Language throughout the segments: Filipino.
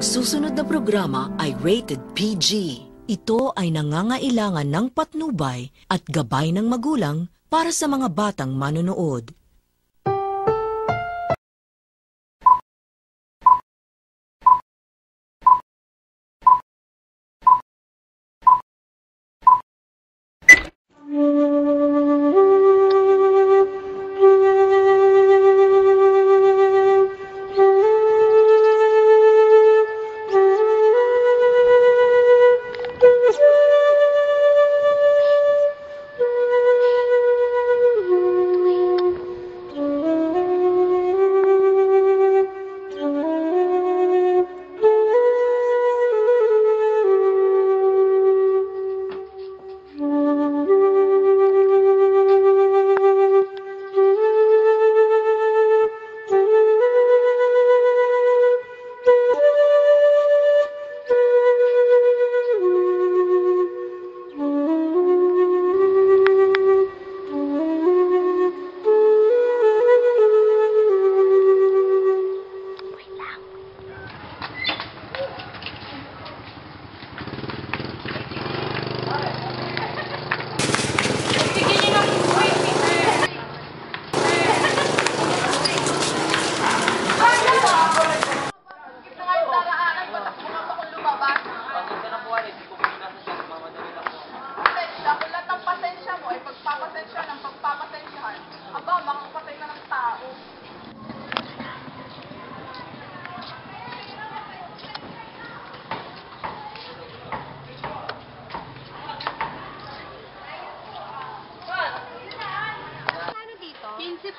Ang susunod na programa ay rated PG. Ito ay nangangailangan ng patnubay at gabay ng magulang para sa mga batang manonood.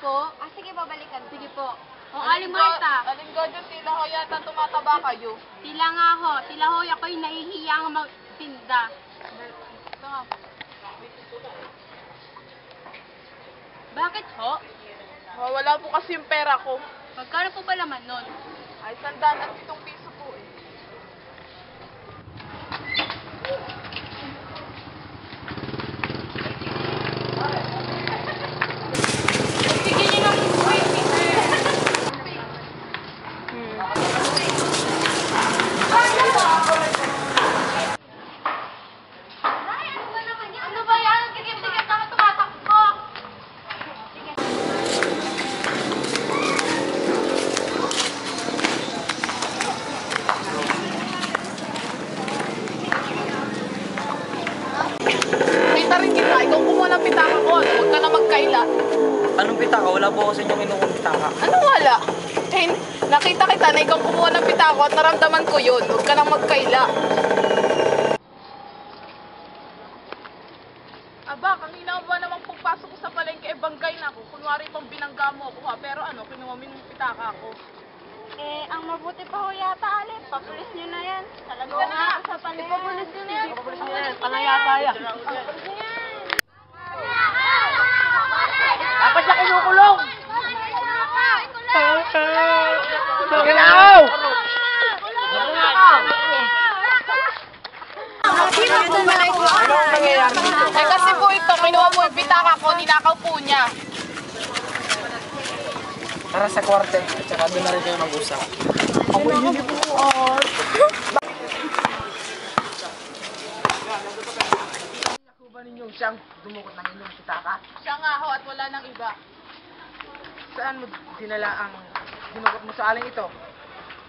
Po? Sige, babalikan. Sige po. O, Aling Marta. Aling Gojo, tila ho yata tumataba kayo. Tila nga ho. Tila ho, ako'y nahihiyang magtinda. Ito nga. Bakit ho? Wala po kasi yung pera ko. Magkano po ba laman nun? Ay, 107 piso po eh. Ikaw kumuha ng pitaka ko, huwag ka na magkaila. Anong pitaka? Wala po ako sa inyong inuong pitaka. Ano wala? Eh, nakita kita na ikaw kumuha ng pitaka ko at naramdaman ko yun, huwag ka na magkaila. Aba, kanina ba namang pagpasok ko sa palengke, banggay na ako. Kunwari pang binangga mo ako ha, pero ano, kinuha mo yung pitaka ko. Eh, ang mabuti pa ho yata, Alin. Papulis nyo na yan. Talaga nga, sa panay. Ipapulis nyo na yan. Ipapulis nyo na yan. Panayata yan. Papulis nyo yan. Dapat siya kinukulong! Ginaw! Anong nangyayari dito? Eh kasi po ito, kinuha mo yung pitaka ko, ninakaw po niya. Tara sa kwarto, at saka doon na rin kayo mag-usap. Ako yun po. Ako ba ninyong siyang dumukot ng inyong pitaka? Siya nga ho at wala nang iba. Saan mo dinala ang dinukot mo sa aling ito?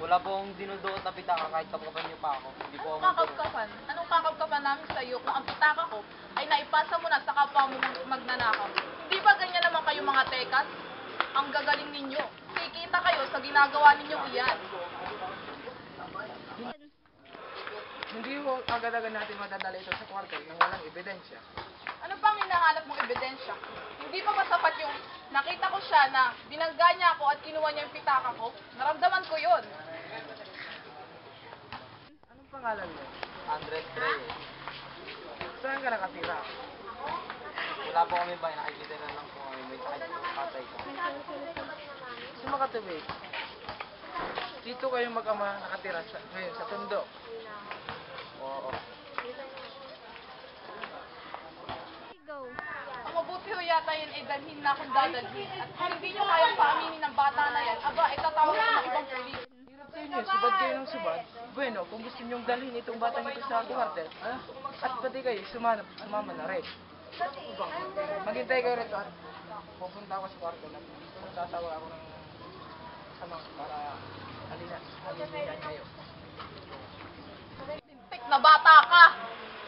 Wala po akong dinuduot na pitaka kahit kapkapan niyo pa ako. Hindi po Anong kakapkapan? Anong kakapkapan namin sa iyo kung ang pitaka ko ay naipasa mo na sa kapwa mo magnanakaw? Hindi ba ganyan naman kayo mga tekas? Ang gagaling ninyo. Kikita kayo sa ginagawa ninyong iyan. Hindi po agad-agad natin madadala ito sa kwarto nang walang ebidensya. Ano pang hinahanap mong ebidensya? Hindi pa ba sapat yung nakita ko siya na binangga niya ako at kinuha niya yung pitaka ko? Naramdaman ko yun. Anong pangalan mo? Andres Gray. Saan ka nakatira? Wala po kami ba, nakikita na lang po kami. May sakit po patay ko. Gusto makatuloy? Dito kayo mag-ama nakatira ngayon sa Tondo. Oo. Ang mabuti ho yata yun ay dalhin na akong dadalhin. At kung hindi nyo kayang paaminin ng bata na yan, aba, itatawag ko ng ibang pulis. Hirap sa inyo, subad kayo ng subad. Bueno, kung gusto niyong dalhin itong batang ito sa kwartel, at pati kayo, sumama na rin. Maghintay kayo rito at pupunta ako sa kwartel at tatawa ako ng kasama para alinan kayo. Lintik na bata ka!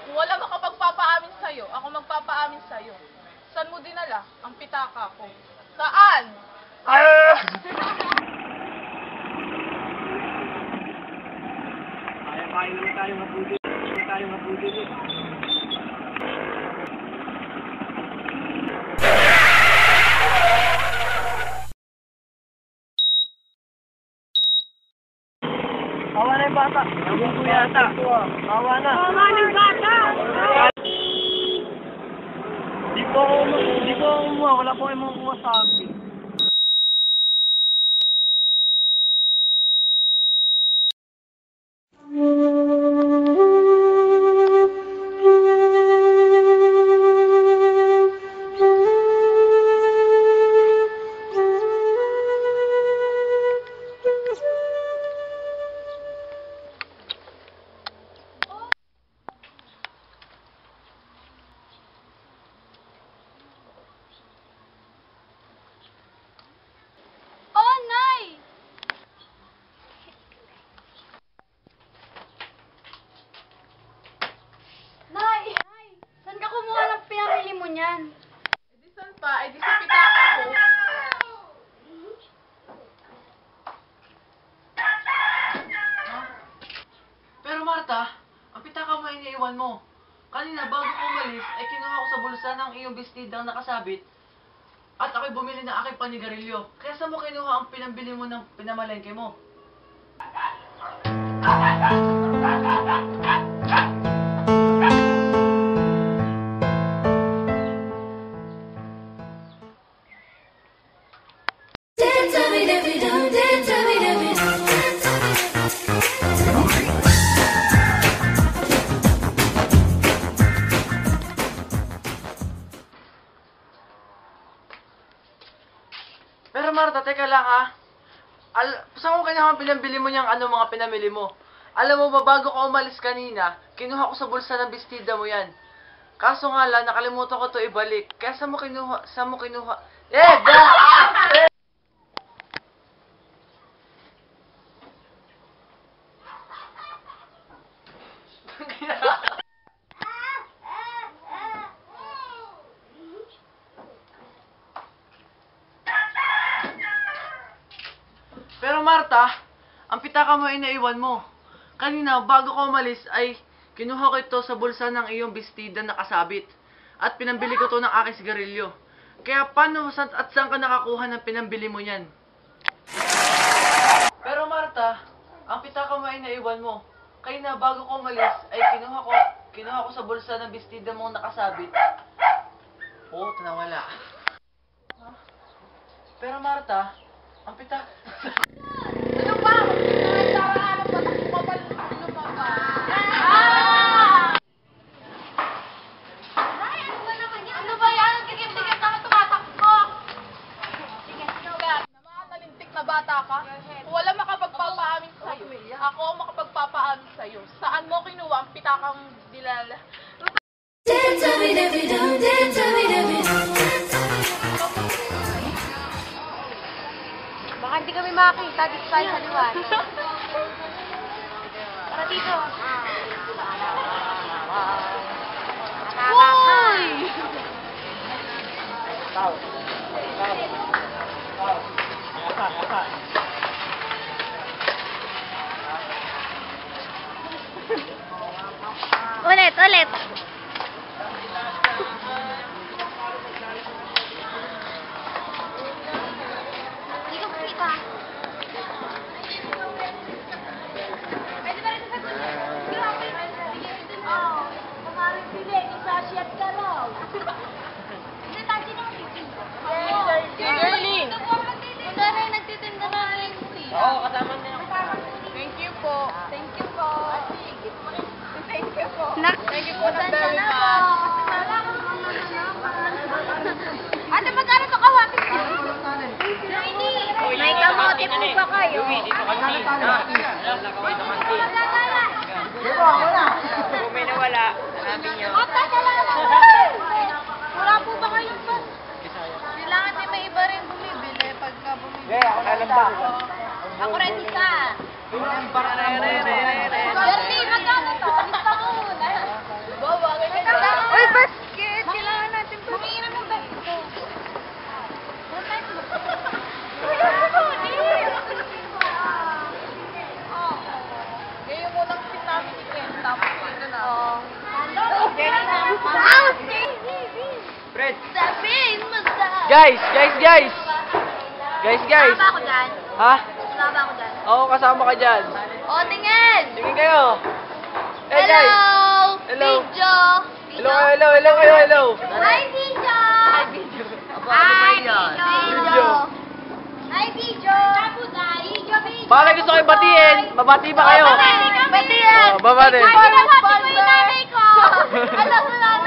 Kung wala makapagpapaamin sa'yo, ako magpapaamin sa'yo. Saan mo dinala ang pitaka ko? Saan? Kaya naman tayong mabudil. Awa na yung bata. Nabong ko yata. Awa na. Awa na yung bata. Di po ako umuha. Wala po kayo makukuha sa akin. Oh, Nay! Nay! Saan ka kumuha ng pinamili mo niyan? Eh di saan pa? Eh di sa pitaka ko. Pero Marta, ang pitaka mo ay iniiwan mo. Kanina bago ko umalis, ay kinuha ko sa bulsa ng iyong bestidang nakasabit at ako'y bumili ng aking panigarilyo. Kaya saan mo kinuha ang pinambili mo ng pinamalengke mo? Pero Marta, teka lang ha. Saan mo kanya pinambili mo niyang mga pinamili mo? Alam mo ba, bago ko umalis kanina, kinuha ko sa bulsa ng bestida mo yan. Kaso nga lang, nakalimutan ko to ibalik. Kaya saan mo kinuha? Pero Marta, ang pitaka mo ay naiwan mo. Kanina, bago ko umalis, ay kinuha ko ito sa bulsa ng iyong bestida na kasabit. At pinambili ko to ng aking sigarilyo. Kaya paano at saan ka nakakuha ng pinambili mo yan? Pero Marta, ang pitaka mo ay naiwan mo. Kanina, bago ko umalis, ay kinuha ko sa bulsa ng bestida mong nakasabit. Oo, nawala. Pero Marta, ang pitaka... Ano ba? Nagdaraanan pa ng kumabal. Ano ba ba? Nay, ano ba naman yan? Ano ba yan? Ang tigil-tigil na tumatakbo. Sige, Naman, nalintik na bata ka. Wala makapagpapaamin sa'yo. Ako ang makapagpapaamin sa'yo. Saan mo kinuha ang pitakang dilala? baka hindi kami makakita dito tayo sa liwan. Tara dito. Hoy! Ulit. Hindi ko makita. Pwede ba rin sa gulo? Grabe. Oo. Kumarin sila, isasyat ka raw. Hindi, tayo na magtitinda. Girlie! Ito rin, nagtitinda na rin. Oo, kasama niya. Thank you po. Thank you po. Thank you po. Thank you po ng very much. Ate, magkano ito kawati? 90. May kamote po ba kayo? Kung may nawala, hanapin nyo. Wala po ba kayong bus? Kailangan din may iba rin bumibili pagka bumibili. Ako na lang ba? Ako rin isa. Para na Jerry, magkano to? Lista mo muna. Uy, basket! Kailangan natin ba? Mangiram yung basket. Ngayon mo lang sinabi ni Ken, tapos ito na. Fred. Sabihin mo sa... Guys! Wala ba ako dyan? Ha? Wala ba ako dyan? Oo, kasama ka dyan. O, tingin! Tingin kayo. Hey Hello! guys! Hello. Video! Hello. Hi, video! Hi, video! Hi, video! Hi, video! Video! Baka gusto kayo batiin. Mabati ba kayo? Bati yan! Oh, babati. Ay, binabati mo yung nanay ko! Alam mo nanay